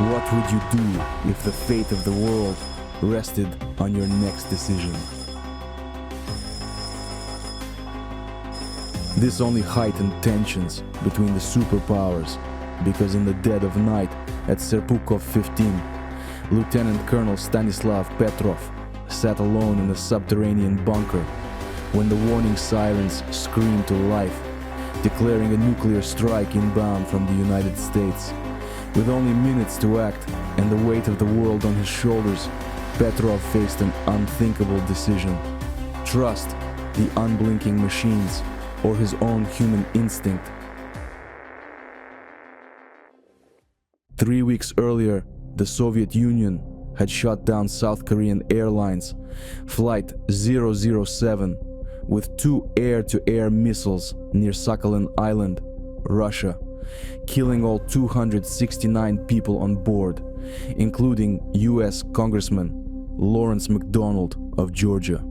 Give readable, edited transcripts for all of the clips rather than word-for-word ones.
What would you do if the fate of the world rested on your next decision? This only heightened tensions between the superpowers, because in the dead of night at Serpukov 15, Lieutenant Colonel Stanislav Petrov sat alone in a subterranean bunker when the warning sirens screamed to life, declaring a nuclear strike inbound from the United States. With only minutes to act and the weight of the world on his shoulders, Petrov faced an unthinkable decision: trust the unblinking machines or his own human instinct. 3 weeks earlier, the Soviet Union had shot down South Korean Airlines Flight 007 with 2 air-to-air missiles near Sakhalin Island, Russia, killing all 269 people on board, including US Congressman Lawrence MacDonald of Georgia.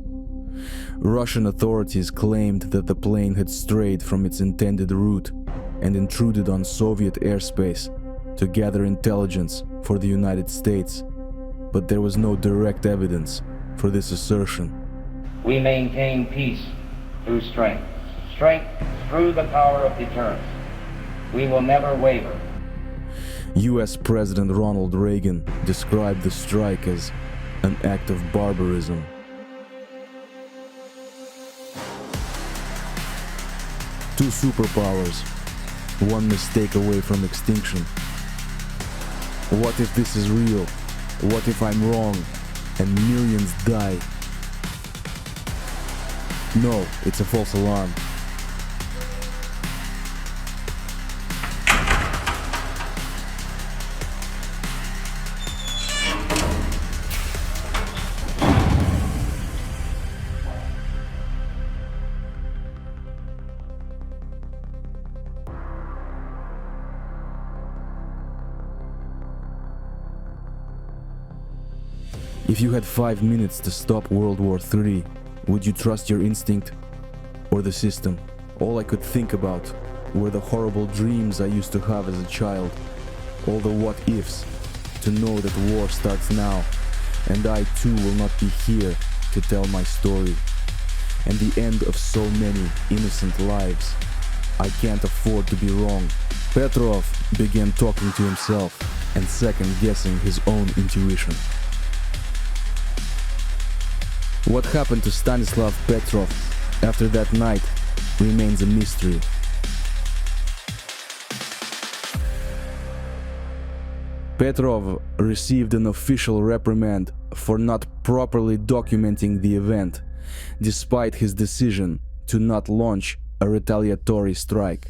Russian authorities claimed that the plane had strayed from its intended route and intruded on Soviet airspace to gather intelligence for the United States, but there was no direct evidence for this assertion. We maintain peace through strength, strength through the power of deterrence. We will never waver. US President Ronald Reagan described the strike as an act of barbarism. Two superpowers, one mistake away from extinction. What if this is real? What if I'm wrong and millions die? No, it's a false alarm. If you had 5 minutes to stop World War III, would you trust your instinct or the system? All I could think about were the horrible dreams I used to have as a child, all the what-ifs, to know that war starts now, and I too will not be here to tell my story, and the end of so many innocent lives. I can't afford to be wrong. Petrov began talking to himself and second-guessing his own intuition. What happened to Stanislav Petrov after that night remains a mystery. Petrov received an official reprimand for not properly documenting the event, despite his decision to not launch a retaliatory strike.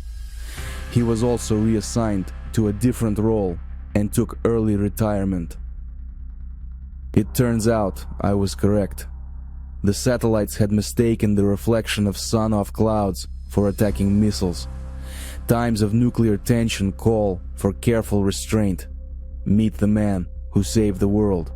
He was also reassigned to a different role and took early retirement. It turns out I was correct. The satellites had mistaken the reflection of sun off clouds for attacking missiles. Times of nuclear tension call for careful restraint. Meet the man who saved the world.